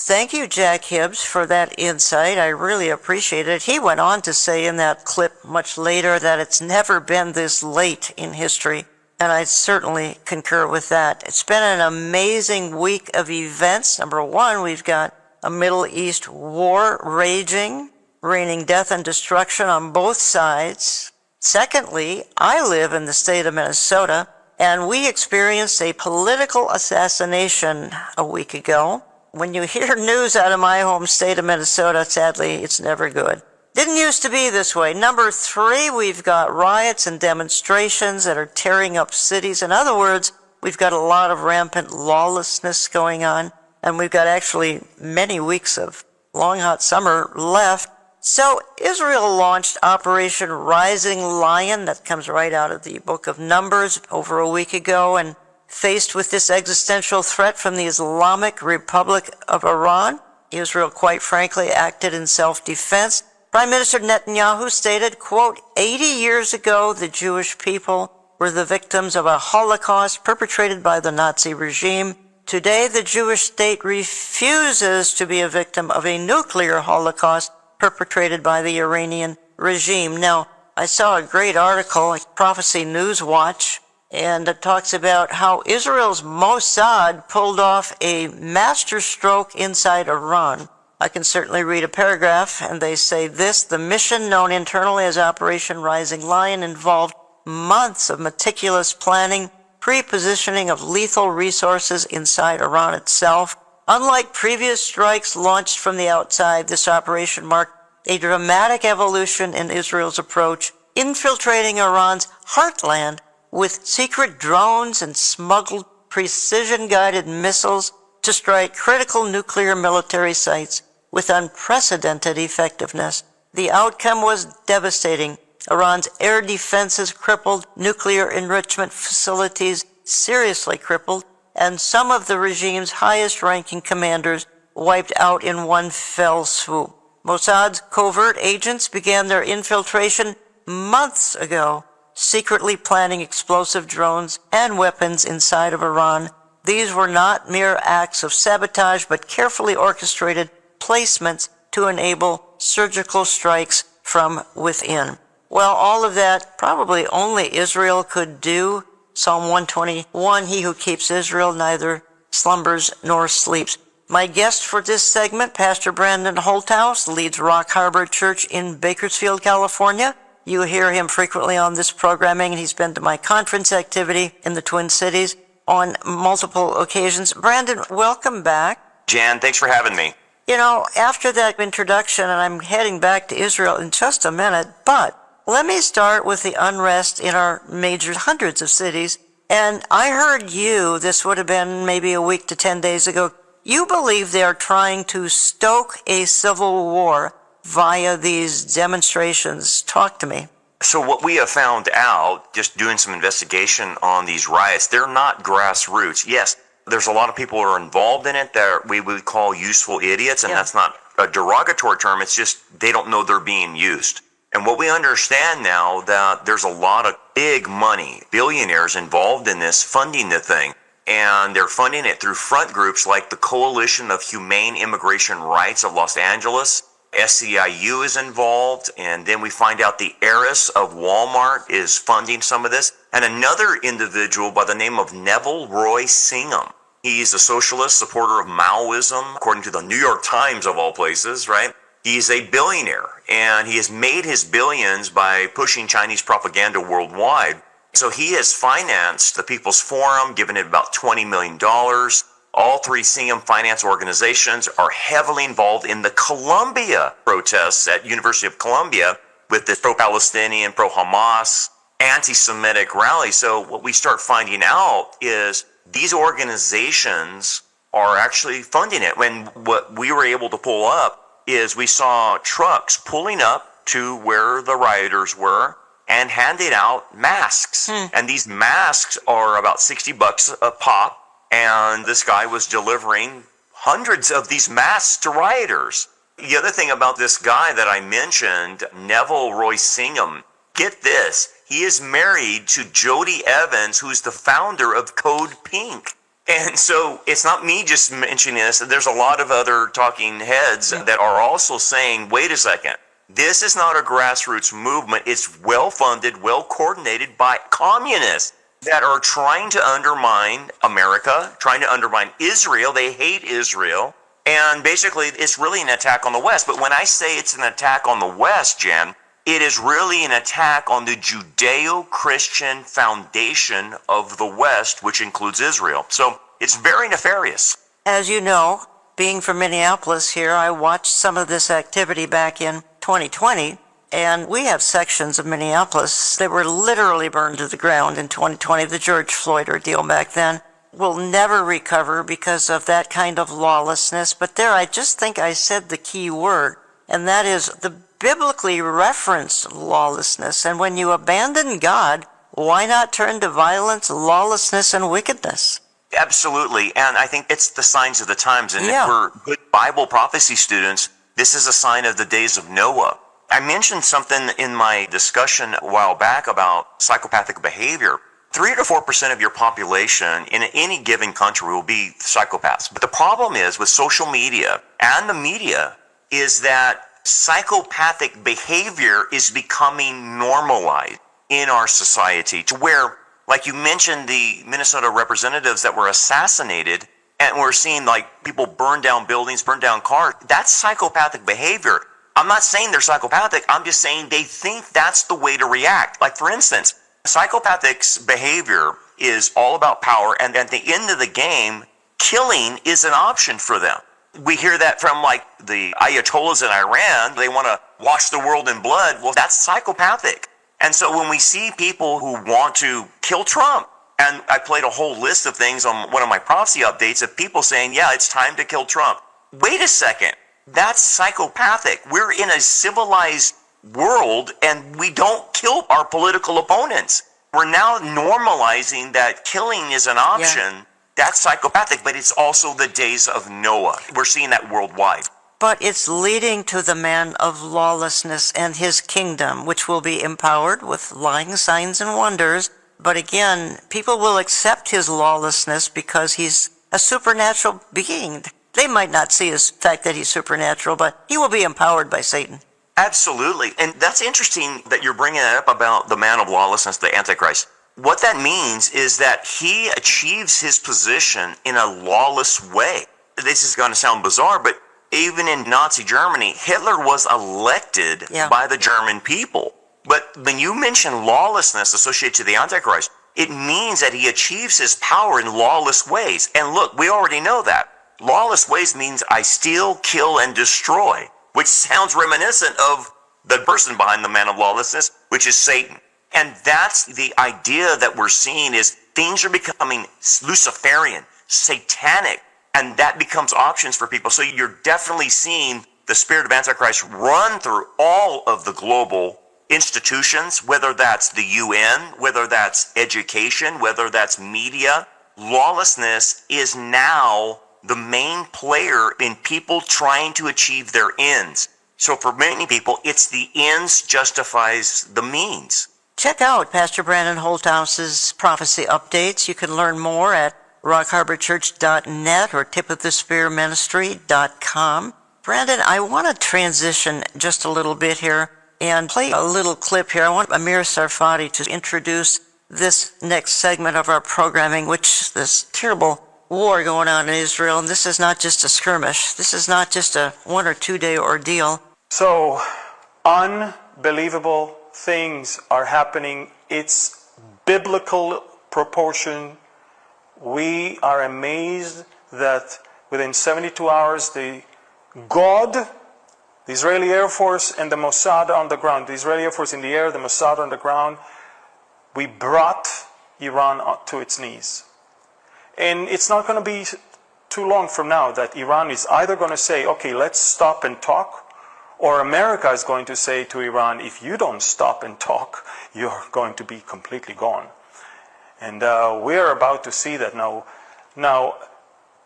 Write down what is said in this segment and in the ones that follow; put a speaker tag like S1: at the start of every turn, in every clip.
S1: Thank you, Jack Hibbs, for that insight. I really appreciate it. He went on to say in that clip much later that it's never been this late in history, and I certainly concur with that. It's been an amazing week of events. Number one, we've got a Middle East war raging, raining death and destruction on both sides. Secondly, I live in the state of Minnesota, and we experienced a political assassination a week ago. When you hear news out of my home state of Minnesota, sadly, it's never good. Didn't used to be this way. Number three, we've got riots and demonstrations that are tearing up cities. In other words, we've got a lot of rampant lawlessness going on, and we've got actually many weeks of long, hot summer left. So Israel launched Operation Rising Lion, that comes right out of the book of Numbers, over a week ago, and faced with this existential threat from the Islamic Republic of Iran, Israel, quite frankly, acted in self-defense. Prime Minister Netanyahu stated, quote, 80 years ago, the Jewish people were the victims of a Holocaust perpetrated by the Nazi regime. Today, the Jewish state refuses to be a victim of a nuclear Holocaust perpetrated by the Iranian regime. Now, I saw a great article, like Prophecy News Watch, and it talks about how Israel's Mossad pulled off a masterstroke inside Iran. I can certainly read a paragraph, and they say this: the mission, known internally as Operation Rising Lion, involved months of meticulous planning, pre-positioning of lethal resources inside Iran itself. Unlike previous strikes launched from the outside, this operation marked a dramatic evolution in Israel's approach, infiltrating Iran's heartland with secret drones and smuggled precision-guided missiles to strike critical nuclear military sites with unprecedented effectiveness. The outcome was devastating. Iran's air defenses crippled, nuclear enrichment facilities seriously crippled, and some of the regime's highest-ranking commanders wiped out in one fell swoop. Mossad's covert agents began their infiltration months ago, secretly planning explosive drones and weapons inside of Iran. These were not mere acts of sabotage, but carefully orchestrated placements to enable surgical strikes from within. Well, all of that probably only Israel could do. Psalm 121, he who keeps Israel neither slumbers nor sleeps. My guest for this segment, Pastor Brandon Holthouse, leads Rock Harbor Church in Bakersfield, California. You hear him frequently on this programming, and he's been to my conference activity in the Twin Cities on multiple occasions. Brandon, welcome back.
S2: Jan, thanks for having me.
S1: You know, after that introduction, and I'm heading back to Israel in just a minute, but let me start with the unrest in our major hundreds of cities. And I heard you, this would have been maybe a week to 10 days ago, you believe they are trying to stoke a civil war via these demonstrations. Talk to me.
S2: So what we have found out, just doing some investigation on these riots, they're not grassroots. Yes, there's a lot of people who are involved in it that we would call useful idiots, and that's not a derogatory term. It's just they don't know they're being used. And what we understand now, that there's a lot of big money, billionaires involved in this, funding the thing. And they're funding it through front groups like the Coalition of Humane Immigration Rights of Los Angeles. SEIU is involved, and then we find out the heiress of Walmart is funding some of this, and another individual by the name of Neville Roy Singham. He's a socialist supporter of Maoism, according to the New York Times of all places, right? He's a billionaire, and he has made his billions by pushing Chinese propaganda worldwide. So he has financed the People's Forum, given it about $20 million. All three Singham finance organizations are heavily involved in the Columbia protests at University of Columbia with the pro-Palestinian, pro-Hamas, anti-Semitic rally. So what we start finding out is these organizations are actually funding it. When what we were able to pull up is we saw trucks pulling up to where the rioters were and handing out masks. And these masks are about $60 a pop. And this guy was delivering hundreds of these masks to rioters. The other thing about this guy that I mentioned, Neville Roy Singham, get this, he is married to Jody Evans, who's the founder of Code Pink. And so it's not me just mentioning this. There's a lot of other talking heads that are also saying, wait a second, this is not a grassroots movement. It's well-funded, well-coordinated by communists that are trying to undermine America, trying to undermine Israel. They hate Israel. And basically, it's really an attack on the West. But when I say it's an attack on the West, Jen, it is really an attack on the Judeo-Christian foundation of the West, which includes Israel. So it's very nefarious.
S1: As you know, being from Minneapolis here, I watched some of this activity back in 2020, and we have sections of Minneapolis that were literally burned to the ground in 2020, the George Floyd ordeal back then. Will never recover because of that kind of lawlessness. But there, I just think I said the key word, and that is the biblically referenced lawlessness. And when you abandon God, why not turn to violence, lawlessness, and wickedness?
S2: Absolutely. And I think it's the signs of the times. And
S1: Yeah.
S2: if we're good Bible prophecy students, this is a sign of the days of Noah. I mentioned something in my discussion a while back about psychopathic behavior. 3 to 4% of your population in any given country will be psychopaths. But the problem is with social media and the media is that psychopathic behavior is becoming normalized in our society to where, like you mentioned, the Minnesota representatives that were assassinated, and we're seeing like people burn down buildings, burn down cars. That's psychopathic behavior. I'm not saying they're psychopathic. I'm just saying they think that's the way to react. Like, for instance, psychopathic's behavior is all about power, and at the end of the game, killing is an option for them. We hear that from like the Ayatollahs in Iran. They want to wash the world in blood. Well, that's psychopathic. And so when we see people who want to kill Trump, and I played a whole list of things on one of my prophecy updates of people saying, yeah, it's time to kill Trump. Wait a second. That's psychopathic. We're in a civilized world and we don't kill our political opponents. We're now normalizing that killing is an option. Yeah. That's psychopathic, but it's also the days of Noah. We're seeing that worldwide.
S1: But it's leading to the man of lawlessness and his kingdom, which will be empowered with lying signs and wonders. But again, people will accept his lawlessness because he's a supernatural being. They might not see the fact that he's supernatural, but he will be empowered by Satan.
S2: Absolutely. And that's interesting that you're bringing it up about the man of lawlessness, the Antichrist. What that means is that he achieves his position in a lawless way. This is going to sound bizarre, but even in Nazi Germany, Hitler was elected by the German people. But when you mention lawlessness associated to the Antichrist, it means that he achieves his power in lawless ways. And look, we already know that. Lawless ways means I steal, kill, and destroy, which sounds reminiscent of the person behind the man of lawlessness, which is Satan. And that's the idea that we're seeing is things are becoming Luciferian, satanic, and that becomes options for people. So you're definitely seeing the spirit of Antichrist run through all of the global institutions, whether that's the UN, whether that's education, whether that's media. Lawlessness is now the main player in people trying to achieve their ends. So for many people, it's the ends justifies the means.
S1: Check out Pastor Brandon Holthouse's prophecy updates. You can learn more at rockharborchurch.net or tipofthespearministry.com. Brandon, I want to transition just a little bit here and play a little clip here. I want Amir Sarfati to introduce this next segment of our programming, which this terrible war going on in Israel. And this is not just a skirmish. This is not just a 1 or 2 day ordeal.
S3: So, unbelievable things are happening. It's biblical proportion. We are amazed that within 72 hours, the Israeli Air Force and the Mossad on the ground, the Israeli Air Force in the air, the Mossad on the ground, we brought Iran to its knees. And it's not going to be too long from now that Iran is either going to say, okay, let's stop and talk, or America is going to say to Iran, if you don't stop and talk, you're going to be completely gone. And we're about to see that now. Now,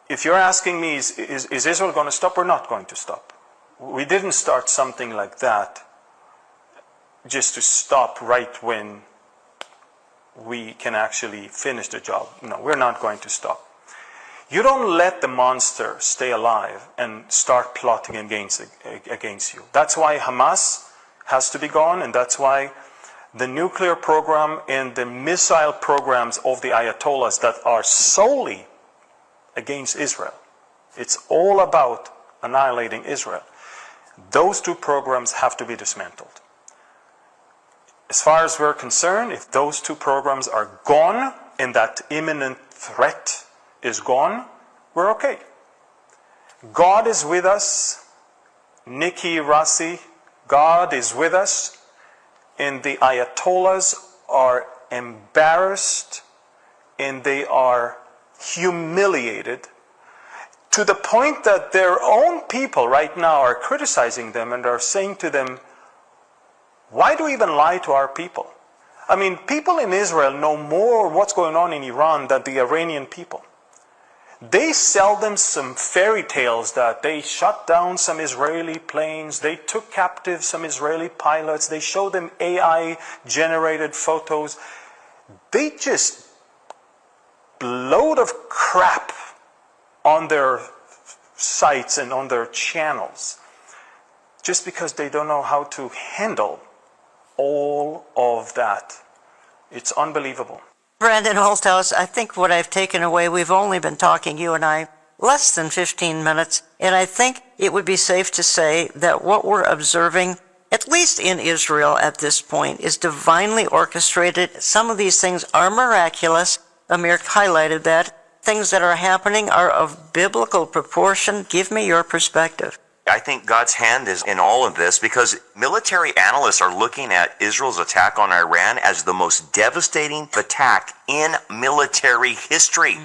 S3: if you're asking me, is Israel going to stop or not going to stop? We didn't start something like that just to stop right when we can actually finish the job. No, we're not going to stop. You don't let the monster stay alive and start plotting against you. That's why Hamas has to be gone, and that's why the nuclear program and the missile programs of the Ayatollahs that are solely against Israel. It's all about annihilating Israel. Those two programs have to be dismantled. As far as we're concerned, if those two programs are gone and that imminent threat is gone, we're okay. God is with us. Nikki Rassi, God is with us. And the Ayatollahs are embarrassed and they are humiliated to the point that their own people right now are criticizing them and are saying to them, why do you even lie to our people? I mean, people in Israel know more what's going on in Iran than the Iranian people. They sell them some fairy tales that they shut down some Israeli planes, they took captive some Israeli pilots, they show them AI-generated photos. They just load of crap on their sites and on their channels just because they don't know how to handle all of that. It's unbelievable.
S1: Brandon Holthaus, I think what I've taken away, we've only been talking, you and I, less than 15 minutes, and I think it would be safe to say that what we're observing, at least in Israel at this point, is divinely orchestrated. Some of these things are miraculous. Amir highlighted that. Things that are happening are of biblical proportion. Give me your perspective.
S2: I think God's hand is in all of this because military analysts are looking at Israel's attack on Iran as the most devastating attack in military history.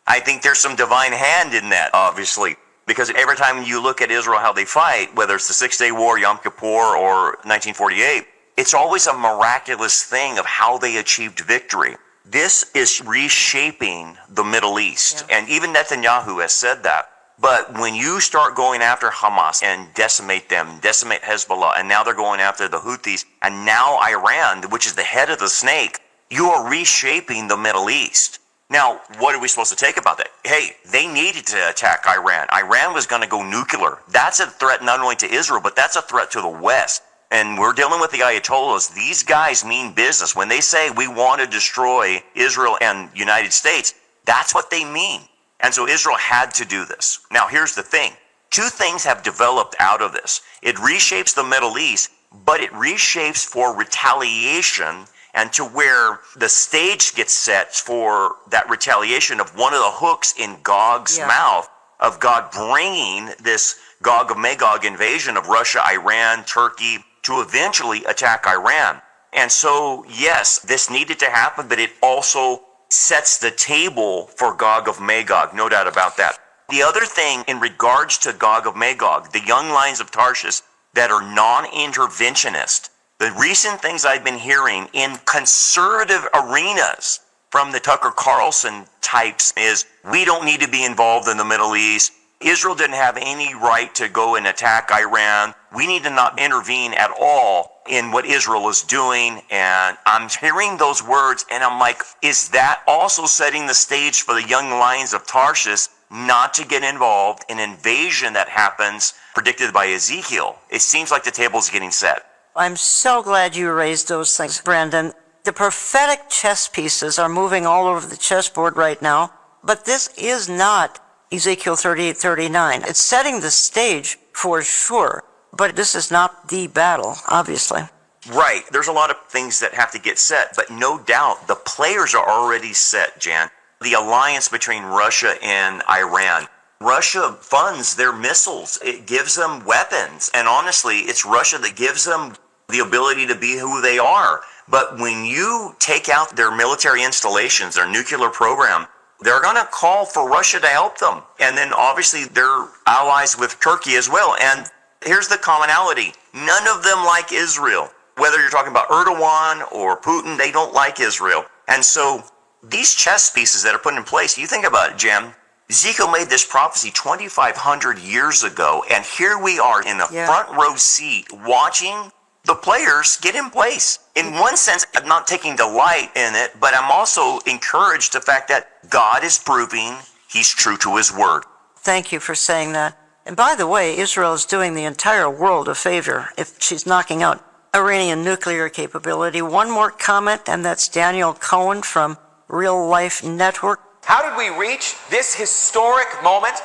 S2: I think there's some divine hand in that, obviously, because every time you look at Israel, how they fight, whether it's the Six-Day War, Yom Kippur, or 1948, it's always a miraculous thing of how they achieved victory. This is reshaping the Middle East, and even Netanyahu has said that. But when you start going after Hamas and decimate them, decimate Hezbollah, and now they're going after the Houthis, and now Iran, which is the head of the snake, you are reshaping the Middle East. Now, what are we supposed to take about that? Hey, they needed to attack Iran. Iran was going to go nuclear. That's a threat not only to Israel, but that's a threat to the West. And we're dealing with the Ayatollahs. These guys mean business. When they say we want to destroy Israel and United States, that's what they mean. And so Israel had to do this. Now, here's the thing. Two things have developed out of this. It reshapes the Middle East, but it reshapes for retaliation and to where the stage gets set for that retaliation of one of the hooks in Gog's mouth of God bringing this Gog of Magog invasion of Russia, Iran, Turkey to eventually attack Iran. And so, yes, this needed to happen, but it also sets the table for Gog of Magog, no doubt about that. The other thing in regards to Gog of Magog, the young lions of Tarshish that are non-interventionist, the recent things I've been hearing in conservative arenas from the Tucker Carlson types is, we don't need to be involved in the Middle East. Israel didn't have any right to go and attack Iran. We need to not intervene at all in what Israel is doing. And I'm hearing those words and I'm like, is that also setting the stage for the young lions of Tarshish not to get involved in invasion that happens predicted by Ezekiel? It seems like the table's getting set.
S1: I'm so glad you raised those things, Brandon. The prophetic chess pieces are moving all over the chessboard right now, but this is not Ezekiel 38:39. It's setting the stage for sure, but this is not the battle, obviously.
S2: Right. There's a lot of things that have to get set, but no doubt the players are already set, Jan. The alliance between Russia and Iran. Russia funds their missiles. It gives them weapons. And honestly, it's Russia that gives them the ability to be who they are. But when you take out their military installations, their nuclear program, they're going to call for Russia to help them. And then obviously they're allies with Turkey as well. And here's the commonality. None of them like Israel. Whether you're talking about Erdogan or Putin, they don't like Israel. And so these chess pieces that are put in place, you think about it, Jim. Ezekiel made this prophecy 2,500 years ago. And here we are in a front row seat watching the players get in place. In one sense, I'm not taking delight in it, but I'm also encouraged the fact that God is proving He's true to his word.
S1: Thank you for saying that. And by the way, Israel is doing the entire world a favor if she's knocking out Iranian nuclear capability. One more comment, and that's Daniel Cohen from Real Life Network.
S4: How did we reach this historic moment?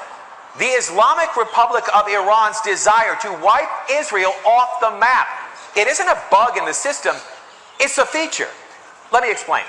S4: The Islamic Republic of Iran's desire to wipe Israel off the map. It isn't a bug in the system, it's a feature. Let me explain.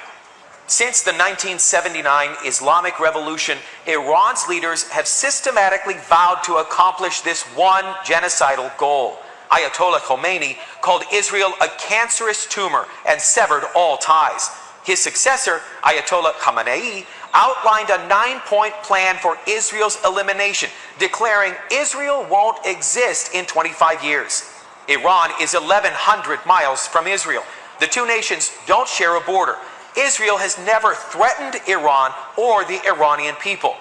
S4: Since the 1979 Islamic Revolution, Iran's leaders have systematically vowed to accomplish this one genocidal goal. Ayatollah Khomeini called Israel a cancerous tumor and severed all ties. His successor, Ayatollah Khamenei, outlined a 9-point plan for Israel's elimination, declaring Israel won't exist in 25 years. Iran is 1,100 miles from Israel. The two nations don't share a border. Israel has never threatened Iran or the Iranian people.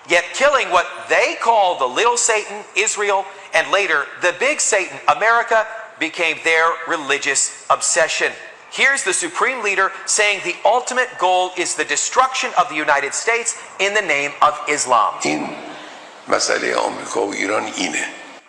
S4: Yet killing what they call the little Satan, Israel, and later the big Satan, America, became their religious obsession. Here's the supreme leader saying the ultimate goal is the destruction of the United States in the name of Islam.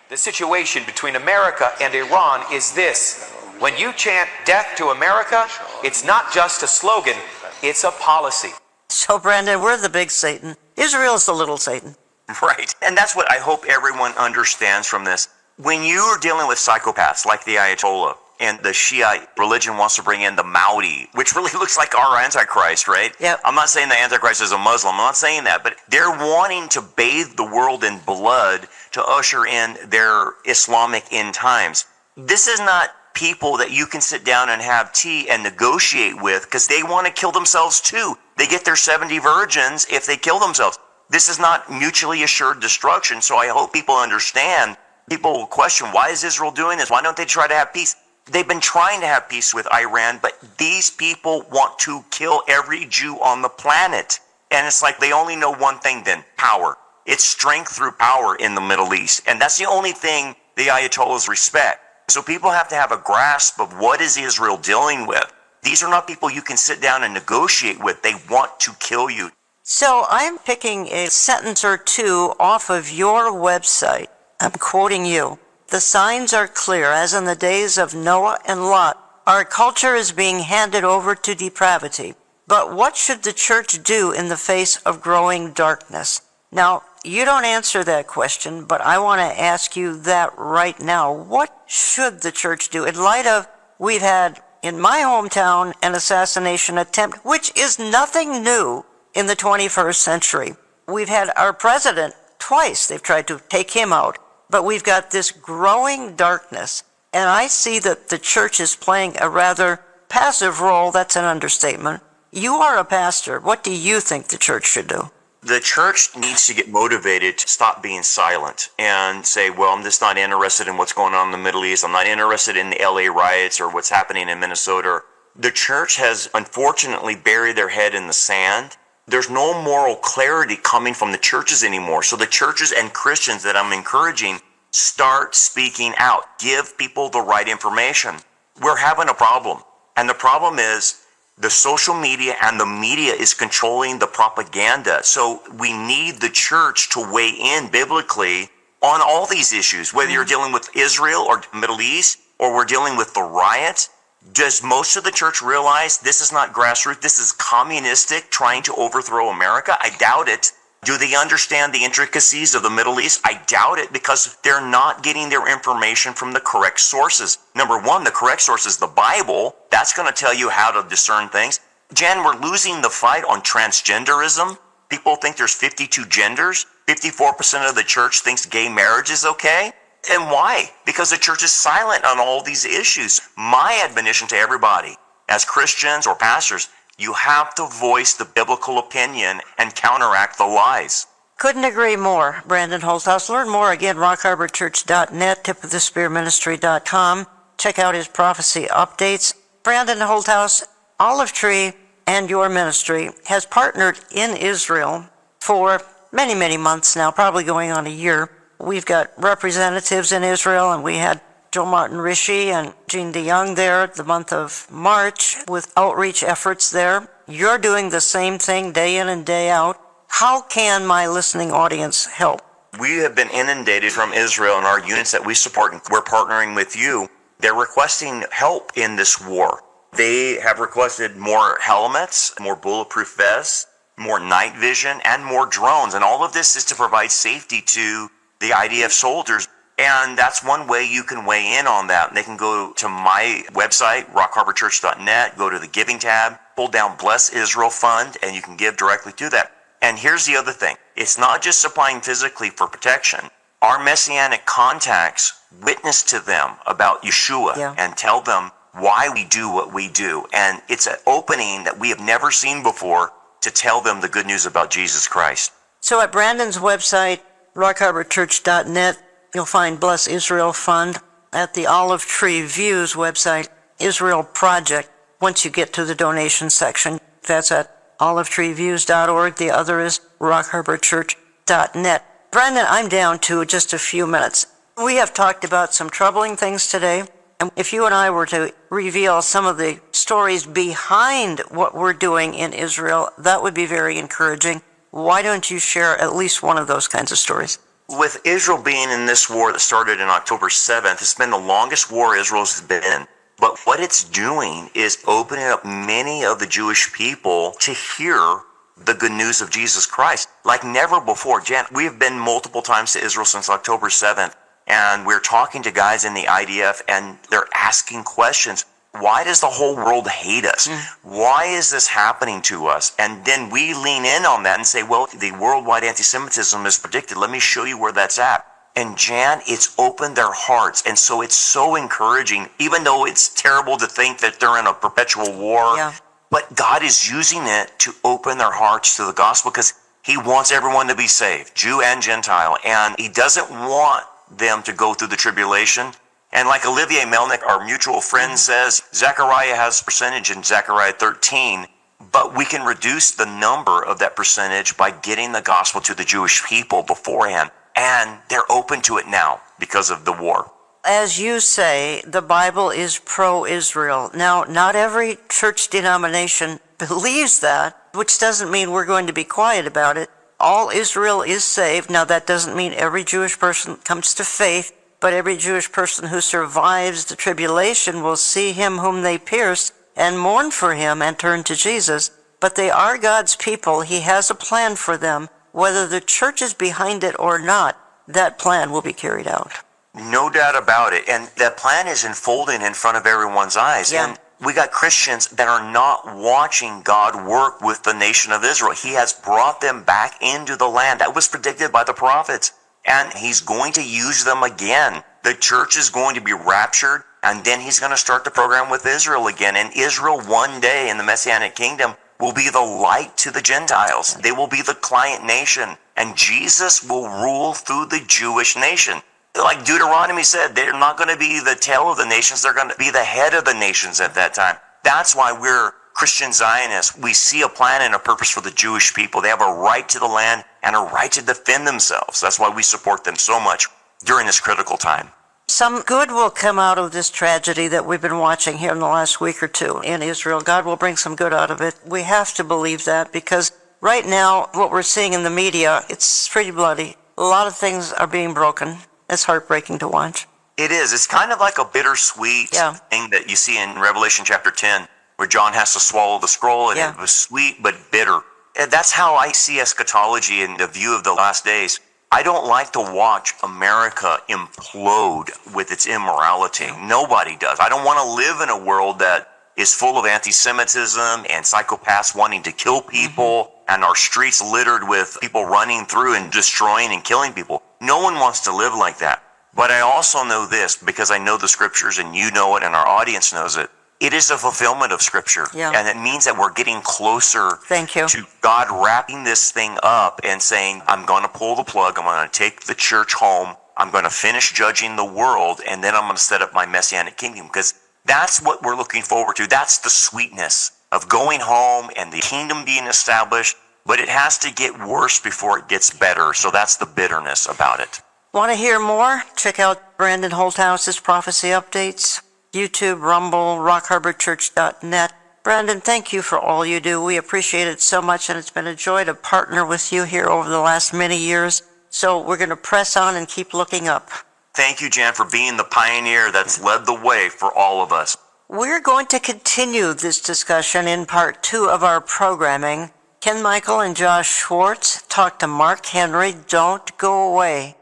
S4: The situation between America and Iran is this. When you chant death to America, it's not just a slogan, it's a policy.
S1: So, Brandon, we're the big Satan. Israel's the little Satan.
S2: Right. And that's what I hope everyone understands from this. When you are dealing with psychopaths like the Ayatollah, and the Shiite religion wants to bring in the Mahdi, which really looks like our Antichrist, right?
S1: Yep.
S2: I'm not saying the Antichrist is a Muslim. I'm not saying that. But they're wanting to bathe the world in blood to usher in their Islamic end times. This is not people that you can sit down and have tea and negotiate with because they want to kill themselves too. They get their 70 virgins if they kill themselves. This is not mutually assured destruction. So I hope people understand. People will question, why is Israel doing this? Why don't they try to have peace? They've been trying to have peace with Iran, but these people want to kill every Jew on the planet. And it's like they only know one thing then, power. It's strength through power in the Middle East. And that's the only thing the Ayatollahs respect. So people have to have a grasp of what is Israel dealing with. These are not people you can sit down and negotiate with. They want to kill you.
S1: So I'm picking a sentence or two off of your website. I'm quoting you. The signs are clear, as in the days of Noah and Lot. Our culture is being handed over to depravity. But what should the church do in the face of growing darkness? Now, you don't answer that question, but I want to ask you that right now. What should the church do in light of we've had in my hometown an assassination attempt, which is nothing new in the 21st century. We've had our president twice. They've tried to take him out. But we've got this growing darkness, and I see that the church is playing a rather passive role. That's an understatement. You are a pastor. What do you think the church should do?
S2: The church needs to get motivated to stop being silent and say, well, I'm just not interested in what's going on in the Middle East. I'm not interested in the LA riots or what's happening in Minnesota. The church has unfortunately buried their head in the sand. There's no moral clarity coming from the churches anymore. So the churches and Christians that I'm encouraging, start speaking out. Give people the right information. We're having a problem. And the problem is the social media and the media is controlling the propaganda. So we need the church to weigh in biblically on all these issues, whether you're dealing with Israel or Middle East, or we're dealing with the riots. Does most of the church realize this is not grassroots? This is communistic trying to overthrow America? I doubt it. Do they understand the intricacies of the Middle East? I doubt it, because they're not getting their information from the correct sources. Number one, the correct source is the Bible. That's going to tell you how to discern things. Jan, we're losing the fight on transgenderism. People think there's 52 genders. 54% of the church thinks gay marriage is okay. And why? Because the church is silent on all these issues. My admonition to everybody, as Christians or pastors, you have to voice the biblical opinion and counteract the lies.
S1: Couldn't agree more. Brandon Holthaus. Learn more again, rockharborchurch.net, tipofthespearministry.com. Check out his prophecy updates. Brandon Holthaus, Olive Tree, and your ministry has partnered in Israel for many, many months now, probably going on a year. We've got representatives in Israel, and we had Joe Martin Rishi and Gene DeYoung there the month of March with outreach efforts there. You're doing the same thing day in and day out. How can my listening audience help?
S2: We have been inundated from Israel and our units that we support, and we're partnering with you. They're requesting help in this war. They have requested more helmets, more bulletproof vests, more night vision, and more drones. And all of this is to provide safety to the IDF soldiers. And that's one way you can weigh in on that. They can go to my website, rockharborchurch.net, go to the giving tab, pull down Bless Israel Fund, and you can give directly to that. And here's the other thing. It's not just supplying physically for protection. Our Messianic contacts witness to them about Yeshua and tell them why we do what we do. And it's an opening that we have never seen before to tell them the good news about Jesus Christ.
S1: So at Brandon's website, rockharborchurch.net, you'll find Bless Israel Fund. At the Olive Tree Views website, Israel Project, once you get to the donation section, that's at olivetreeviews.org. The other is rockharborchurch.net. Brandon, I'm down to just a few minutes. We have talked about some troubling things today, and if you and I were to reveal some of the stories behind what we're doing in Israel, that would be very encouraging. Why don't you share at least one of those kinds of stories?
S2: With Israel being in this war that started in October 7th, it's been the longest war Israel's been in. But what it's doing is opening up many of the Jewish people to hear the good news of Jesus Christ like never before. Jan, we have been multiple times to Israel since October 7th, and we're talking to guys in the IDF, and they're asking questions. Why does the whole world hate us? Why is this happening to us? And then we lean in on that and say, well, the worldwide anti-Semitism is predicted. Let me show you where that's at. And Jan, it's opened their hearts. And so it's so encouraging, even though it's terrible to think that they're in a perpetual war.
S1: Yeah.
S2: But God is using it to open their hearts to the gospel because he wants everyone to be saved, Jew and Gentile. And he doesn't want them to go through the tribulation. And like Olivier Melnick, our mutual friend, says, Zechariah has a percentage in Zechariah 13, but we can reduce the number of that percentage by getting the gospel to the Jewish people beforehand. And they're open to it now because of the war.
S1: As you say, the Bible is pro-Israel. Now, not every church denomination believes that, which doesn't mean we're going to be quiet about it. All Israel is saved. Now, that doesn't mean every Jewish person comes to faith, but every Jewish person who survives the tribulation will see him whom they pierced and mourn for him and turn to Jesus. But they are God's people. He has a plan for them. Whether the church is behind it or not, that plan will be carried out.
S2: No doubt about it. And that plan is unfolding in front of everyone's eyes.
S1: Yeah.
S2: And we got Christians that are not watching God work with the nation of Israel. He has brought them back into the land. That was predicted by the prophets. And he's going to use them again. The church is going to be raptured, and then he's going to start the program with Israel again. And Israel one day in the Messianic kingdom will be the light to the Gentiles. They will be the client nation. And Jesus will rule through the Jewish nation. Like Deuteronomy said, they're not going to be the tail of the nations. They're going to be the head of the nations at that time. That's why we're Christian Zionists. We see a plan and a purpose for the Jewish people. They have a right to the land and a right to defend themselves. That's why we support them so much during this critical time.
S1: Some good will come out of this tragedy that we've been watching here in the last week or two in Israel. God will bring some good out of it. We have to believe that because right now, what we're seeing in the media, it's pretty bloody. A lot of things are being broken. It's heartbreaking to watch.
S2: It is. It's kind of like a bittersweet thing that you see in Revelation chapter 10, where John has to swallow the scroll, and it was sweet but bitter. And that's how I see eschatology in the view of the last days. I don't like to watch America implode with its immorality. Nobody does. I don't want to live in a world that is full of anti-Semitism and psychopaths wanting to kill people, and our streets littered with people running through and destroying and killing people. No one wants to live like that. But I also know this, because I know the scriptures and you know it and our audience knows it. It is a fulfillment of scripture. And it means that we're getting closer to God wrapping this thing up and saying, I'm going to pull the plug. I'm going to take the church home. I'm going to finish judging the world. And then I'm going to set up my Messianic kingdom, because that's what we're looking forward to. That's the sweetness of going home and the kingdom being established. But it has to get worse before it gets better. So that's the bitterness about it.
S1: Want to hear more? Check out Brandon Holthouse's prophecy updates. YouTube, Rumble, rockharborchurch.net. Brandon, thank you for all you do. We appreciate it so much, and it's been a joy to partner with you here over the last many years. So we're going to press on and keep looking up.
S2: Thank you, Jan, for being the pioneer that's led the way for all of us.
S1: We're going to continue this discussion in part 2 of our programming. Ken Michael and Josh Schwartz talk to Mark Henry. Don't go away.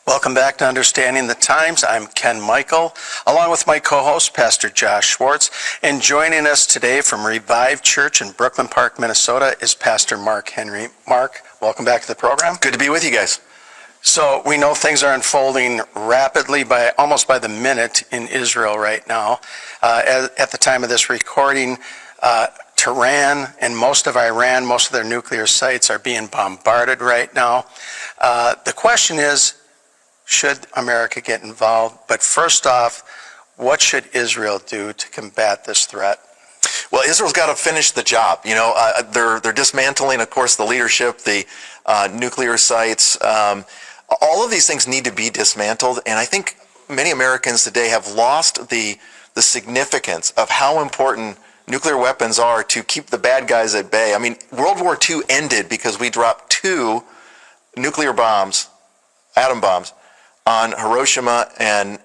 S5: Welcome back to Understanding the Times. I'm Ken Michael, along with my co-host, Pastor Josh Schwartz. And joining us today from Revive Church in Brooklyn Park, Minnesota, is Pastor Mark Henry. Mark, welcome back to the program.
S6: Good to be with you guys.
S5: So we know things are unfolding rapidly, almost by the minute in Israel right now. At the time of this recording, Tehran and most of Iran, most of their nuclear sites are being bombarded right now. The question is, should America get involved? But first off, what should Israel do to combat this threat?
S6: Well, Israel's got to finish the job. You know, they're dismantling, of course, the leadership, the nuclear sites. All of these things need to be dismantled, and I think many Americans today have lost the significance of how important nuclear weapons are to keep the bad guys at bay. I mean, World War II ended because we dropped 2 nuclear bombs, atom bombs, on Hiroshima, and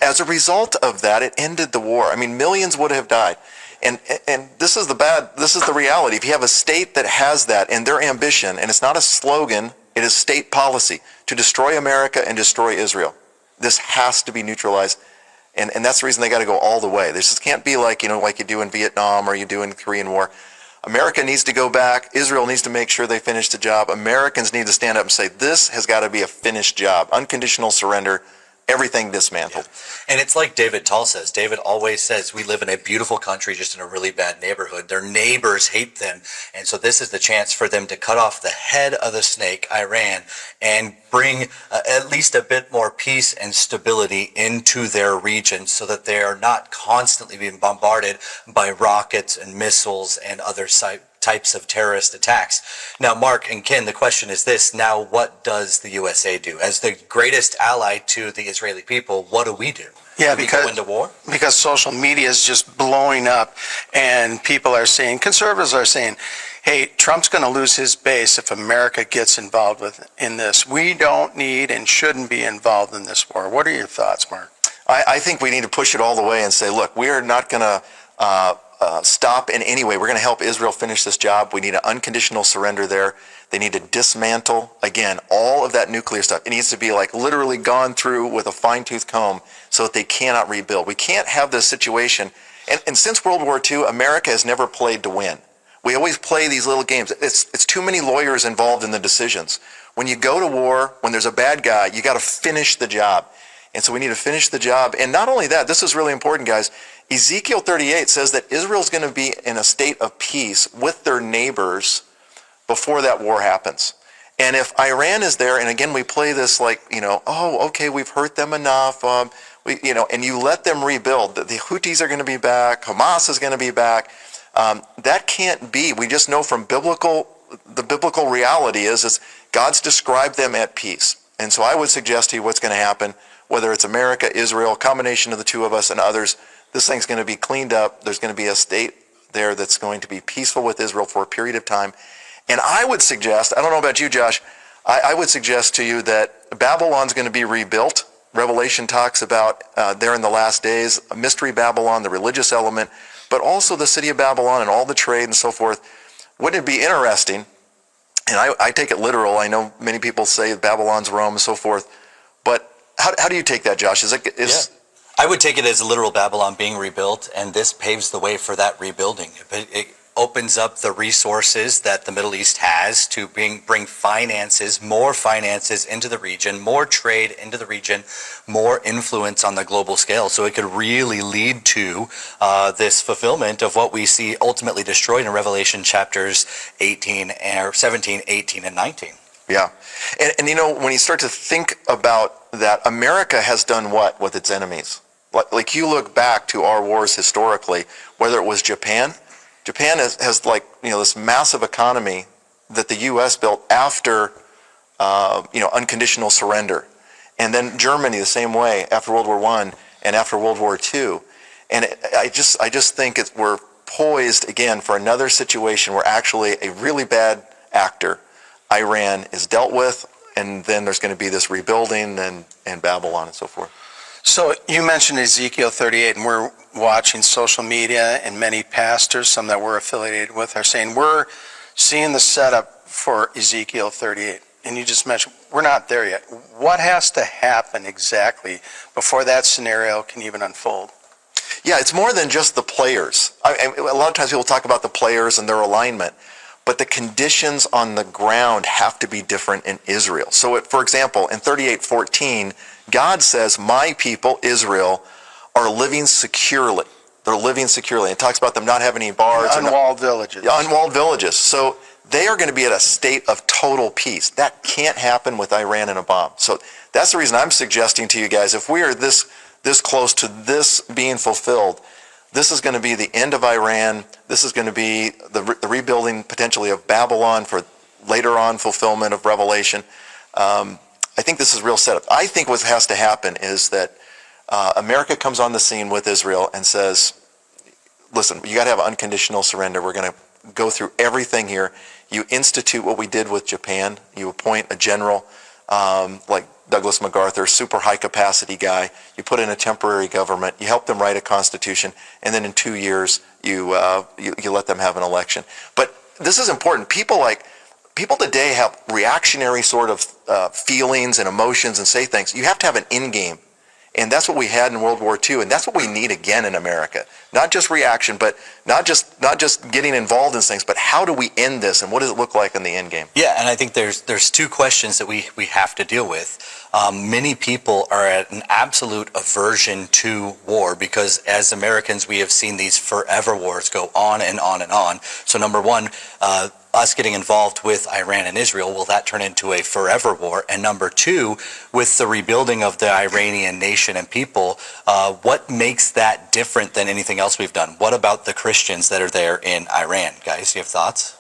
S6: as a result of that, it ended the war. I mean, millions would have died. And this is the reality. If you have a state that has that in their ambition, and it's not a slogan, it is state policy to destroy America and destroy Israel. This has to be neutralized. And that's the reason they got to go all the way. This just can't be like you do in Vietnam or you do in the Korean War. America needs to go back. Israel needs to make sure they finish the job. Americans need to stand up and say, this has got to be a finished job. Unconditional surrender, everything dismantled.
S7: Yeah. And it's like David Tall says. David always says we live in a beautiful country just in a really bad neighborhood. Their neighbors hate them. And so this is the chance for them to cut off the head of the snake, Iran, and bring at least a bit more peace and stability into their region so that they are not constantly being bombarded by rockets and missiles and other types of terrorist attacks. Now, Mark and Ken, the question is this. Now, what does the USA do? As the greatest ally to the Israeli people, what do we do?
S5: Yeah,
S7: do we go into war?
S5: Because social media is just blowing up, and people are saying, conservatives are saying, hey, Trump's going to lose his base if America gets involved in this. We don't need and shouldn't be involved in this war. What are your thoughts, Mark?
S6: I think we need to push it all the way and say, look, we are not going to stop in any way. We're going to help Israel finish this job. We need an unconditional surrender there. They need to dismantle, again, all of that nuclear stuff. It needs to be like literally gone through with a fine-tooth comb so that they cannot rebuild. We can't have this situation. And since World War II, America has never played to win. We always play these little games. It's too many lawyers involved in the decisions. When you go to war, when there's a bad guy, you got to finish the job. And so we need to finish the job. And not only that, this is really important, guys. Ezekiel 38 says that Israel's going to be in a state of peace with their neighbors before that war happens. And if Iran is there, and again, we play this like, oh, okay, we've hurt them enough, and you let them rebuild. The Houthis are going to be back. Hamas is going to be back. That can't be. We just know from the biblical reality is God's described them at peace. And so I would suggest to you what's going to happen, whether it's America, Israel, a combination of the two of us and others, this thing's going to be cleaned up. There's going to be a state there that's going to be peaceful with Israel for a period of time. And I would suggest, I don't know about you, Josh, I would suggest to you that Babylon's going to be rebuilt. Revelation talks about there in the last days, a mystery Babylon, the religious element, but also the city of Babylon and all the trade and so forth. Wouldn't it be interesting, and I take it literal, I know many people say Babylon's Rome and so forth, but how do you take that, Josh?
S7: I would take it as a literal Babylon being rebuilt, and this paves the way for that rebuilding. It opens up the resources that the Middle East has to bring finances, more finances into the region, more trade into the region, more influence on the global scale. So it could really lead to this fulfillment of what we see ultimately destroyed in Revelation chapters 17, 18, and 19.
S6: Yeah. And when you start to think about that, America has done what with its enemies? Like you look back to our wars historically, whether it was Japan has this massive economy that the U.S. built after, unconditional surrender. And then Germany the same way after World War I and after World War II. And I just think we're poised again for another situation where actually a really bad actor, Iran, is dealt with, and then there's going to be this rebuilding and Babylon and so forth.
S5: So you mentioned Ezekiel 38, and we're watching social media, and many pastors, some that we're affiliated with, are saying we're seeing the setup for Ezekiel 38. And you just mentioned we're not there yet. What has to happen exactly before that scenario can even unfold?
S6: Yeah, it's more than just the players. A lot of times people talk about the players and their alignment, but the conditions on the ground have to be different in Israel. So, for example, in 38:14, God says, my people, Israel, are living securely. They're living securely. It talks about them not having any bars.
S5: Unwalled villages.
S6: Unwalled villages. So they are going to be at a state of total peace. That can't happen with Iran and a bomb. So that's the reason I'm suggesting to you guys, if we are this close to this being fulfilled, this is going to be the end of Iran. This is going to be the rebuilding potentially of Babylon for later on fulfillment of Revelation. I think this is real setup. I think what has to happen is that America comes on the scene with Israel and says, listen, you got to have unconditional surrender. We're going to go through everything here. You institute what we did with Japan. You appoint a general like Douglas MacArthur, super high capacity guy. You put in a temporary government. You help them write a constitution, and then in 2 years you let them have an election. But this is important. People today have reactionary sort of feelings and emotions and say things. You have to have an end game. And that's what we had in World War II, and that's what we need again in America. Not just reaction, but not just getting involved in things, but how do we end this, and what does it look like in the end game?
S7: Yeah, and I think there's two questions that we have to deal with. Many people are at an absolute aversion to war because as Americans, we have seen these forever wars go on and on and on. So number one, us getting involved with Iran and Israel, will that turn into a forever war? And number two, with the rebuilding of the Iranian nation and people, what makes that different than anything else we've done? What about the Christians that are there in Iran? Guys, you have thoughts?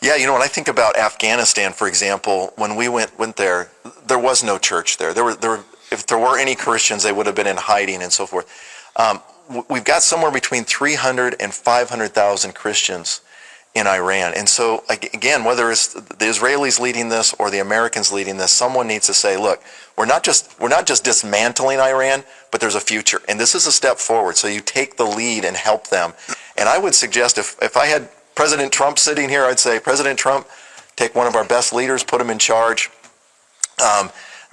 S6: Yeah, when I think about Afghanistan, for example, when we went there, there was no church there. If there were any Christians, they would have been in hiding and so forth. We've got somewhere between 300 and 500,000 Christians in Iran. And so, again, whether it's the Israelis leading this or the Americans leading this, someone needs to say, look, we're not just dismantling Iran, but there's a future. And this is a step forward. So you take the lead and help them. And I would suggest if I had President Trump sitting here, I'd say, President Trump, take one of our best leaders, put him in charge,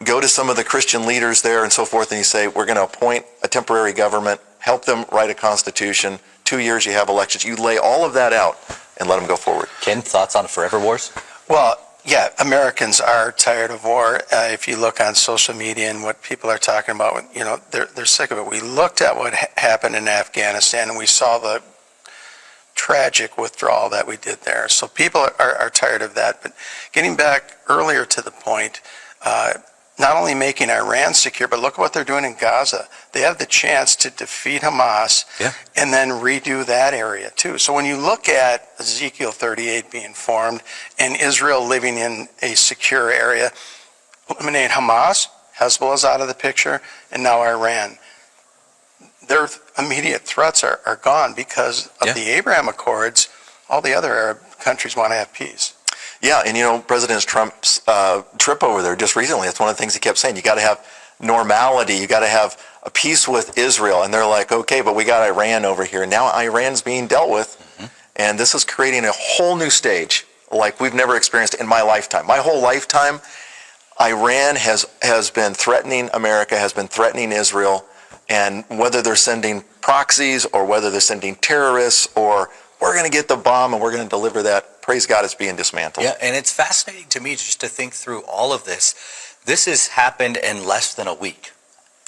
S6: go to some of the Christian leaders there and so forth, and you say, we're going to appoint a temporary government, help them write a constitution, 2 years you have elections. You lay all of that out and let them go forward.
S7: Ken, thoughts on forever wars?
S5: Well, yeah, Americans are tired of war. If you look on social media and what people are talking about, they're sick of it. We looked at what happened in Afghanistan, and we saw the tragic withdrawal that we did there. So people are tired of that. But getting back earlier to the point, not only making Iran secure, but look at what they're doing in Gaza. They have the chance to defeat Hamas and then redo that area too. So when you look at Ezekiel 38 being formed and Israel living in a secure area, eliminate Hamas, Hezbollah's out of the picture, and now Iran. Their immediate threats are gone because of the Abraham Accords. All the other Arab countries want to have peace.
S6: Yeah, and President Trump's trip over there just recently, that's one of the things he kept saying. You got to have normality. You got to have a peace with Israel. And they're like, okay, but we got Iran over here. Now Iran's being dealt with. Mm-hmm. And this is creating a whole new stage like we've never experienced in my lifetime. My whole lifetime, Iran has been threatening America, has been threatening Israel. And whether they're sending proxies or whether they're sending terrorists or we're going to get the bomb and we're going to deliver that, praise God, it's being dismantled.
S7: Yeah, and it's fascinating to me just to think through all of this. This has happened in less than a week.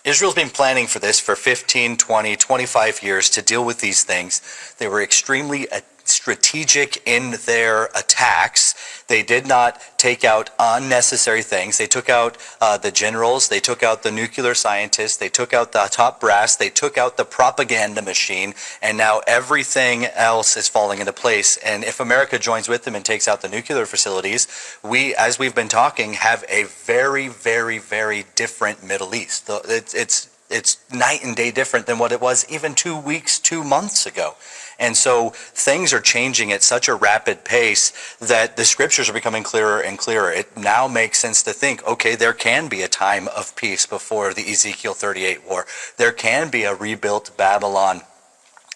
S7: Israel's been planning for this for 15, 20, 25 years to deal with these things. They were extremely strategic in their attacks. They did not take out unnecessary things. They took out the generals. They took out the nuclear scientists. They took out the top brass. They took out the propaganda machine. And now everything else is falling into place. And if America joins with them and takes out the nuclear facilities, we, as we've been talking, have a very, very, very different Middle East. It's it's night and day different than what it was even 2 weeks, 2 months ago. And so things are changing at such a rapid pace that the scriptures are becoming clearer and clearer. It now makes sense to think, okay, there can be a time of peace before the Ezekiel 38 war. There can be a rebuilt Babylon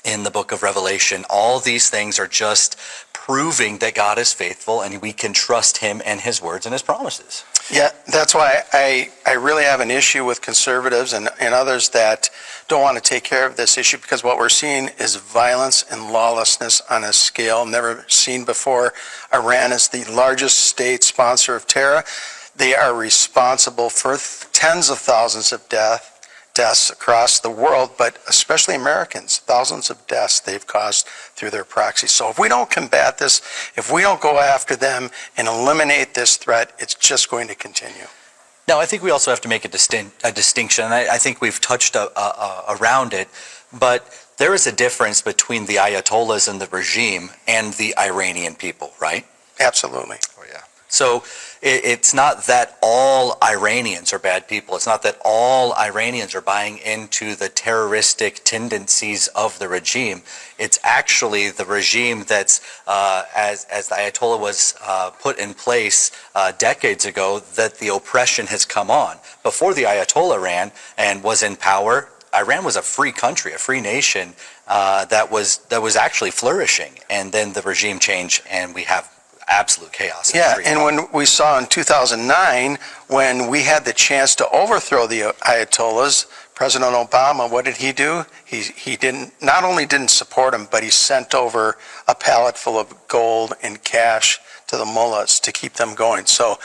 S7: in the book of Revelation. All these things are just proving that God is faithful and we can trust him and his words and his promises.
S5: Yeah, that's why I really have an issue with conservatives and others that don't want to take care of this issue, because what we're seeing is violence and lawlessness on a scale never seen before. Iran is the largest state sponsor of terror. They are responsible for tens of thousands of deaths across the world, but especially Americans, thousands of deaths they've caused through their proxies. So if we don't combat this, if we don't go after them and eliminate this threat, it's just going to continue.
S7: Now, I think we also have to make a distinction, and I think we've touched around it, but there is a difference between the Ayatollahs and the regime and the Iranian people, right?
S5: Absolutely.
S6: Oh, yeah.
S7: So it's not that all Iranians are bad people. It's not that all Iranians are buying into the terroristic tendencies of the regime. It's actually the regime that's, as the Ayatollah was put in place decades ago, that the oppression has come on. Before the Ayatollah ran and was in power, Iran was a free country, a free nation that was actually flourishing. And then the regime changed, and we have absolute chaos.
S5: Yeah, and when we saw in 2009, when we had the chance to overthrow the Ayatollahs, President Obama, what did he do? He not only didn't support them, but he sent over a pallet full of gold and cash to the mullahs to keep them going. So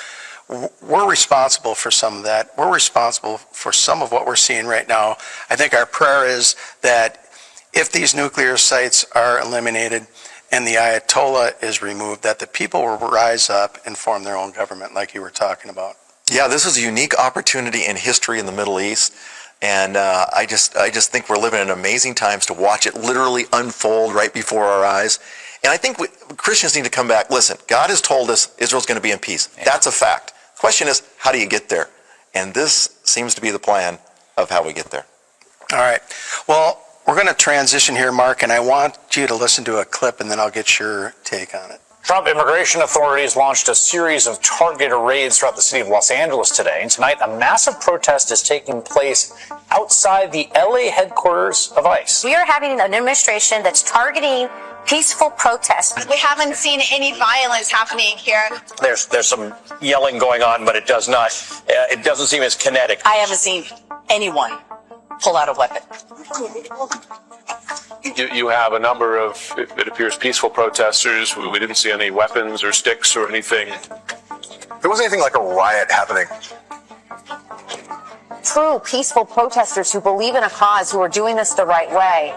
S5: we're responsible for some of that. We're responsible for some of what we're seeing right now. I think our prayer is that if these nuclear sites are eliminated and the Ayatollah is removed, that the people will rise up and form their own government like you were talking about.
S6: Yeah, this is a unique opportunity in history in the Middle East. And I just think we're living in amazing times to watch it literally unfold right before our eyes. And I think Christians need to come back. Listen, God has told us Israel's going to be in peace. Yeah. That's a fact. The question is, how do you get there? And this seems to be the plan of how we get there.
S5: All right. Well, we're going to transition here, Mark, and I want you to listen to a clip, and then I'll get your take on it.
S8: Trump immigration authorities launched a series of targeted raids throughout the city of Los Angeles today. And tonight, a massive protest is taking place outside the LA headquarters of ICE.
S9: We are having an administration that's targeting peaceful protests.
S10: We haven't seen any violence happening here.
S8: There's some yelling going on, but it doesn't seem as kinetic.
S11: I haven't seen anyone pull out a weapon.
S12: You have a number of, it appears, peaceful protesters. We didn't see any weapons or sticks or anything.
S6: There wasn't anything like a riot happening.
S9: True peaceful protesters who believe in a cause, who are doing this the right way.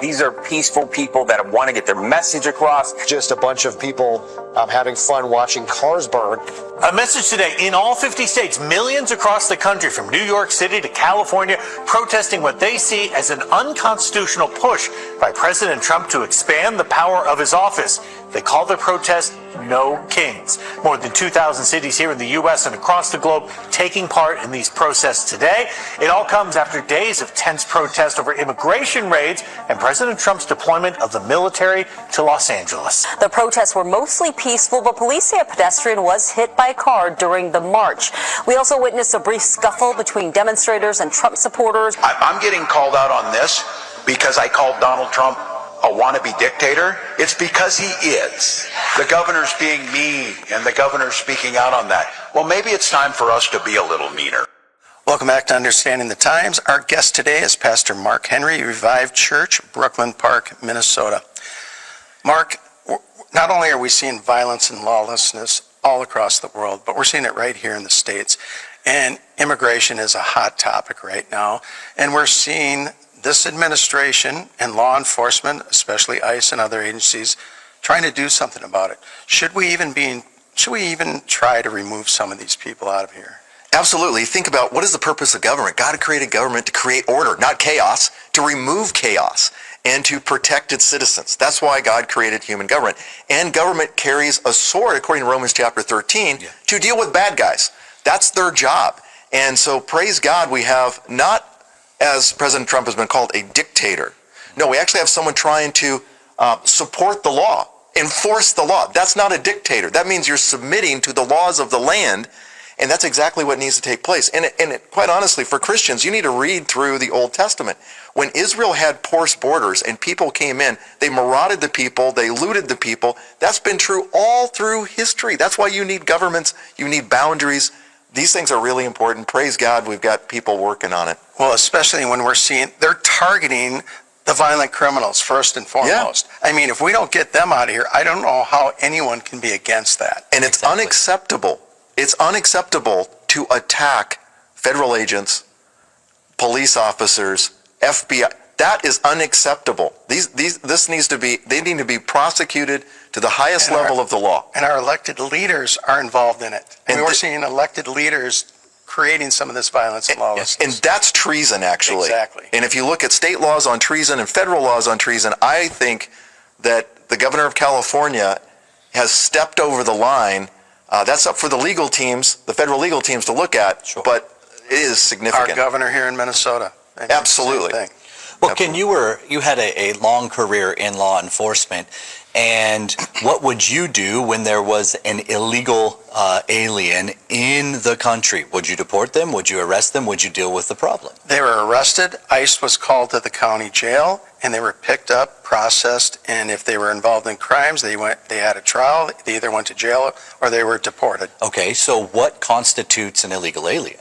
S4: These are peaceful people that want to get their message across.
S8: Just a bunch of people having fun watching cars burn.
S13: A message today in all 50 states, millions across the country from New York City to California, protesting what they see as an unconstitutional push by President Trump to expand the power of his office. They call the protest No Kings. More than 2,000 cities here in the U.S. and across the globe taking part in these protests today. It all comes after days of tense protest over immigration raids and President Trump's deployment of the military to Los Angeles.
S11: The protests were mostly peaceful, but police say a pedestrian was hit by a car during the march. We also witnessed a brief scuffle between demonstrators and Trump supporters.
S14: I'm getting called out on this because I called Donald Trump a wannabe dictator. It's because he is. The governor's being mean, and the governor's speaking out on that. Well, maybe it's time for us to be a little meaner.
S5: Welcome back to Understanding the Times. Our guest today is Pastor Mark Henry, Revived Church, Brooklyn Park, Minnesota. Mark, not only are we seeing violence and lawlessness all across the world, but we're seeing it right here in the States. And immigration is a hot topic right now. And we're seeing this administration and law enforcement, especially ICE and other agencies, trying to do something about it. Should we even try to remove some of these people out of here?
S6: Absolutely. Think about, what is the purpose of government? God created government to create order, not chaos, to remove chaos and to protect its citizens. That's why God created human government. And government carries a sword, according to Romans chapter 13, to deal with bad guys. That's their job. And so praise God we have not, as President Trump has been called, a dictator. No, we actually have someone trying to support the law, enforce the law. That's not a dictator. That means you're submitting to the laws of the land, and that's exactly what needs to take place. And quite honestly, for Christians, you need to read through the Old Testament. When Israel had porous borders and people came in, they marauded the people, they looted the people. That's been true all through history. That's why you need governments, you need boundaries. These things are really important. Praise God, we've got people working on it.
S5: Well, especially when we're seeing, they're targeting the violent criminals first and foremost. Yeah. I mean, if we don't get them out of here, I don't know how anyone can be against that.
S6: And it's unacceptable. It's unacceptable to attack federal agents, police officers, FBI. That is unacceptable. They need to be prosecuted to the highest level of the law.
S5: And our elected leaders are involved in it. And we're seeing elected leaders creating some of this violence and lawlessness.
S6: And that's treason, actually.
S5: Exactly.
S6: And if you look at state laws on treason and federal laws on treason, I think that the governor of California has stepped over the line. That's up for the legal teams, the federal legal teams to look at, but it is significant.
S5: Our governor here in Minnesota.
S6: Absolutely.
S7: Well, Ken, you had a long career in law enforcement, and what would you do when there was an illegal alien in the country? Would you deport them? Would you arrest them? Would you deal with the problem?
S5: They were arrested. ICE was called to the county jail, and they were picked up, processed, and if they were involved in crimes, they had a trial. They either went to jail or they were deported.
S7: Okay, so what constitutes an illegal alien?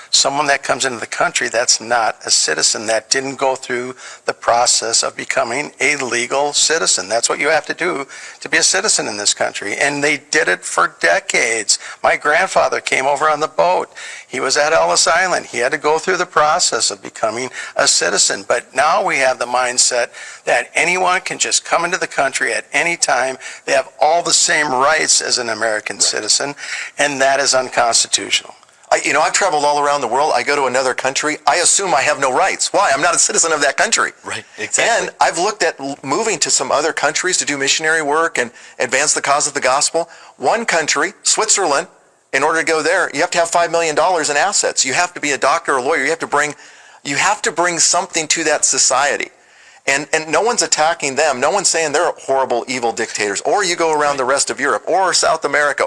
S5: Someone that comes into the country that's not a citizen, that didn't go through the process of becoming a legal citizen. That's what you have to do to be a citizen in this country. And they did it for decades. My grandfather came over on the boat. He was at Ellis Island. He had to go through the process of becoming a citizen. But now we have the mindset that anyone can just come into the country at any time. They have all the same rights as an American citizen, and that is unconstitutional.
S6: I've traveled all around the world. I go to another country. I assume I have no rights. Why? I'm not a citizen of that country.
S7: Right, exactly.
S6: And I've looked at moving to some other countries to do missionary work and advance the cause of the gospel. One country, Switzerland, in order to go there, you have to have $5 million in assets. You have to be a doctor or a lawyer. You have to bring something to that society. And no one's attacking them. No one's saying they're horrible, evil dictators. Or you go around the rest of Europe or South America.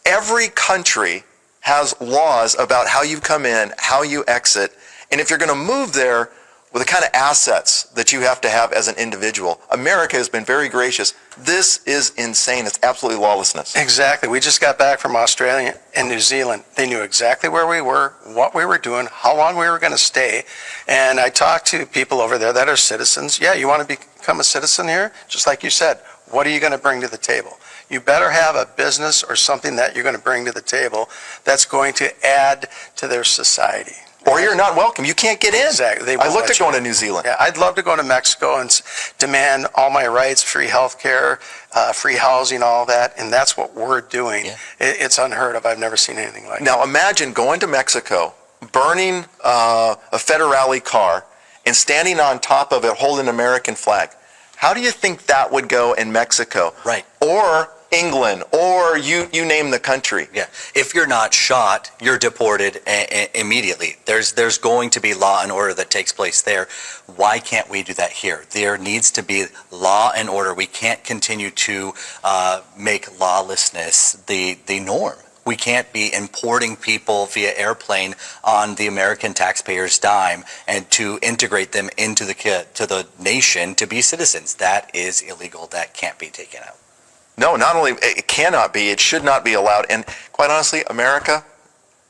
S6: Every country has laws about how you come in, how you exit, and if you're going to move there with the kind of assets that you have to have as an individual. America has been very gracious. This is insane. It's absolutely lawlessness.
S5: Exactly. We just got back from Australia and New Zealand. They knew exactly where we were, what we were doing, how long we were going to stay. And I talked to people over there that are citizens. Yeah, you want to become a citizen here? Just like you said, what are you going to bring to the table? You better have a business or something that you're going to bring to the table that's going to add to their society.
S6: Or you're not welcome. You can't get in.
S5: Exactly.
S6: I looked at going to New Zealand.
S5: Yeah, I'd love to go to Mexico and demand all my rights, free health care, free housing, all that, and that's what we're doing. Yeah. It's unheard of. I've never seen anything like that.
S6: Now imagine going to Mexico, burning a Federale car, and standing on top of it holding an American flag. How do you think that would go in Mexico?
S7: Right.
S6: Or England, or you name the country.
S7: Yeah. If you're not shot, you're deported immediately. There's going to be law and order that takes place there. Why can't we do that here? There needs to be law and order. We can't continue to make lawlessness the norm. We can't be importing people via airplane on the American taxpayer's dime and to integrate them into the nation to be citizens. That is illegal. That can't be taken out.
S6: No, not only it cannot be, it should not be allowed. And quite honestly, America,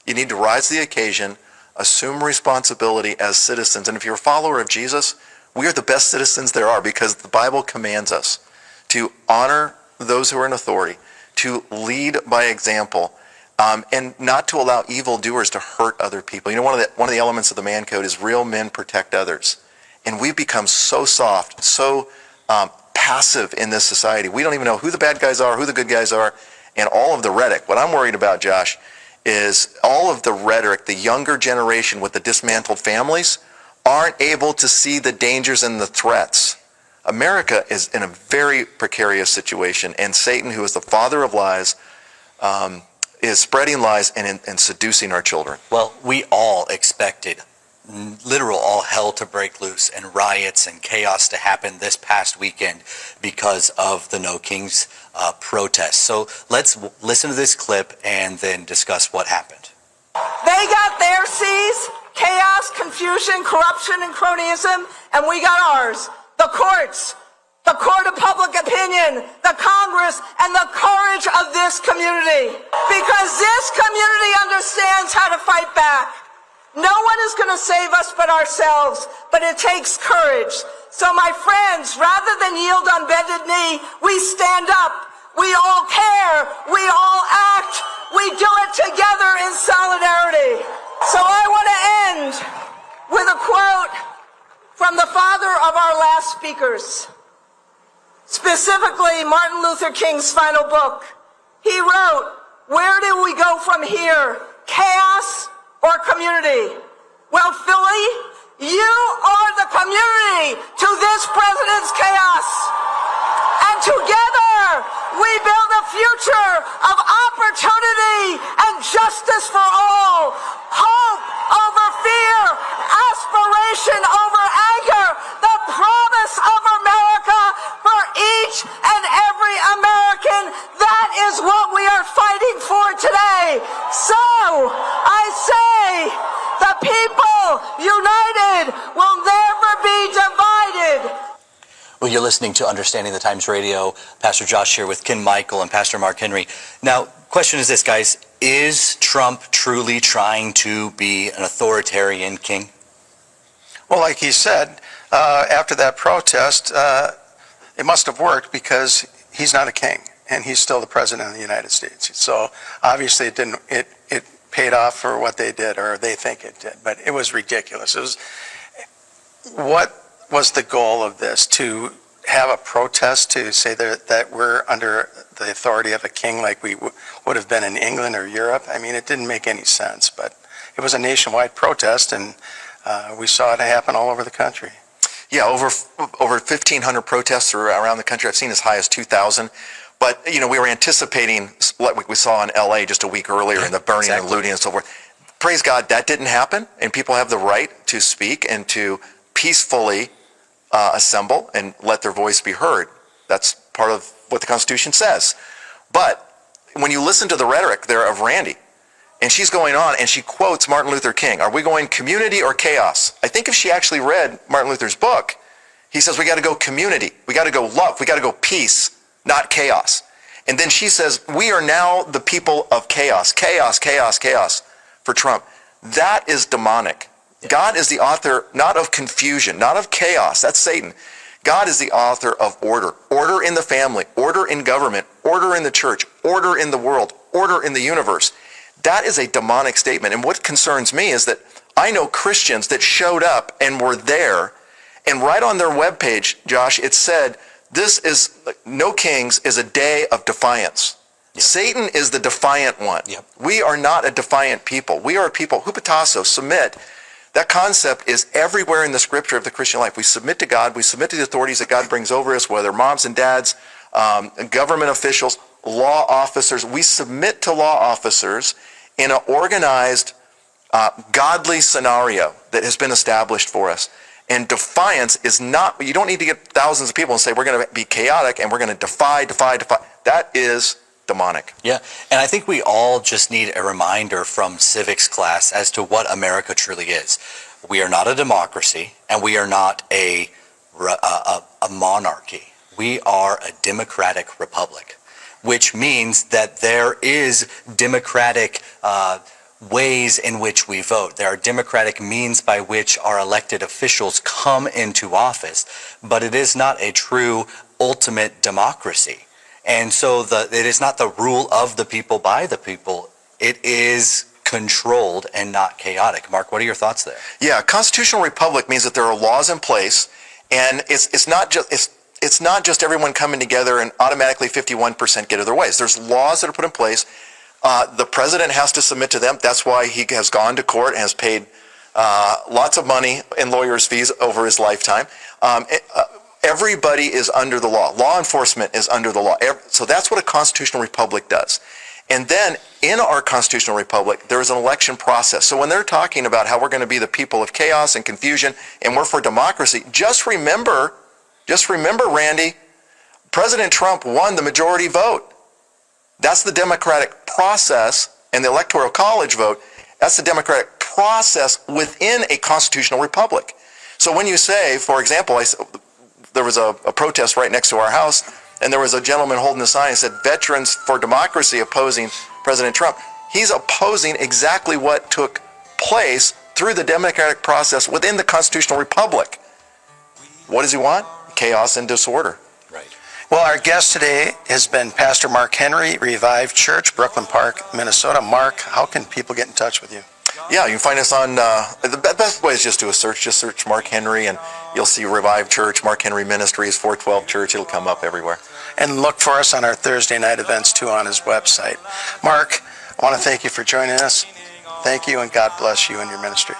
S6: you need to rise to the occasion, assume responsibility as citizens. And if you're a follower of Jesus, we are the best citizens there are because the Bible commands us to honor those who are in authority, to lead by example, and not to allow evildoers to hurt other people. You know, one of the elements of the man code is real men protect others. And we've become so soft, so passive in this society. We don't even know who the bad guys are, who the good guys are, and all of the rhetoric. What I'm worried about, Josh, is all of the rhetoric, the younger generation with the dismantled families aren't able to see the dangers and the threats. America is in a very precarious situation, and Satan, who is the father of lies, is spreading lies and seducing our children.
S7: Well, we all expected literal all hell to break loose and riots and chaos to happen this past weekend because of the No Kings protest. So let's listen to this clip and then discuss what happened.
S15: They got their C's, chaos, confusion, corruption, and cronyism, and we got ours. The courts, the court of public opinion, the Congress, and the courage of this community. Because this community understands how to fight back. No one is going to save us but ourselves, but it takes courage. So my friends, rather than yield on bended knee, we stand up. We all care. We all act. We do it together in solidarity. So I want to end with a quote from the father of our last speakers, specifically Martin Luther King's final book. He wrote, "Where do we go from here? Chaos or community?" Well, Philly, you are the community to this president's chaos. And together, we build a future of opportunity and justice for all. Hope over fear, aspiration over anger, the promise of America for each and every American. That is what we are fighting for today. So, I say, the people united will never be divided.
S7: Well, you're listening to Understanding the Times Radio. Pastor Josh here with Ken Michael and Pastor Mark Henry. Now, question is this, guys. Is Trump truly trying to be an authoritarian king?
S5: Well, like he said, after that protest, it must have worked because he's not a king and he's still the president of the United States. So obviously it paid off for what they did, or they think it did, but it was ridiculous. What was the goal of this? To have a protest to say that we're under the authority of a king like we would have been in England or Europe? I mean, it didn't make any sense, but it was a nationwide protest, and we saw it happen all over the country.
S6: Yeah, over 1,500 protests around the country. I've seen as high as 2,000. But, you know, we were anticipating what we saw in L.A. just a week earlier, and the burning and looting and so forth. Praise God, that didn't happen, and people have the right to speak and to peacefully assemble and let their voice be heard. That's part of what the Constitution says. But when you listen to the rhetoric there of Randy, and she's going on and she quotes Martin Luther King, are we going community or chaos? I think if she actually read Martin Luther's book, he says we got to go community, we got to go love, we got to go peace, not chaos. And then she says we are now the people of chaos, chaos, chaos, chaos for Trump. That is demonic. God is the author not of confusion, not of chaos. That's Satan. God is the author of order. Order in the family, order in government, order in the church, order in the world, order in the universe. That is a demonic statement. And what concerns me is that I know Christians that showed up and were there, and right on their webpage, Josh, it said, this is, No Kings is a day of defiance. Yep. Satan is the defiant one. Yep. We are not a defiant people. We are a people, hupatasso, submit. That concept is everywhere in the scripture of the Christian life. We submit to God. We submit to the authorities that God brings over us, whether moms and dads, government officials, law officers. We submit to law officers in an organized, godly scenario that has been established for us. And defiance is not, you don't need to get thousands of people and say we're going to be chaotic and we're going to defy. That is demonic.
S7: Yeah, and I think we all just need a reminder from civics class as to what America truly is. We are not a democracy, and we are not a monarchy. We are a democratic republic, which means that there is democratic ways in which we vote. There are democratic means by which our elected officials come into office, but it is not a true ultimate democracy. And so it is not the rule of the people by the people. It is controlled and not chaotic. Mark, what are your thoughts there?
S6: Yeah, a constitutional republic means that there are laws in place, and it's not just everyone coming together and automatically 51% get their ways. There's laws that are put in place. The president has to submit to them. That's why he has gone to court and has paid lots of money in lawyers' fees over his lifetime. Everybody is under the law. Law enforcement is under the law. So that's what a constitutional republic does. And then in our constitutional republic, there is an election process. So when they're talking about how we're going to be the people of chaos and confusion and we're for democracy, just remember, Randy, President Trump won the majority vote. That's the democratic process, and the Electoral College vote, that's the democratic process within a constitutional republic. So when you say, for example, there was a protest right next to our house, and there was a gentleman holding a sign that said, Veterans for Democracy opposing President Trump. He's opposing exactly what took place through the democratic process within the constitutional republic. What does he want? Chaos and disorder.
S7: Right.
S5: Well, our guest today has been Pastor Mark Henry, Revive Church, Brooklyn Park, Minnesota. Mark, how can people get in touch with you?
S6: Yeah, you can find us on, the best way is just do a search. Just search Mark Henry, and you'll see Revive Church, Mark Henry Ministries, 412 Church. It'll come up everywhere.
S5: And look for us on our Thursday night events, too, on his website. Mark, I want to thank you for joining us. Thank you, and God bless you and your ministry.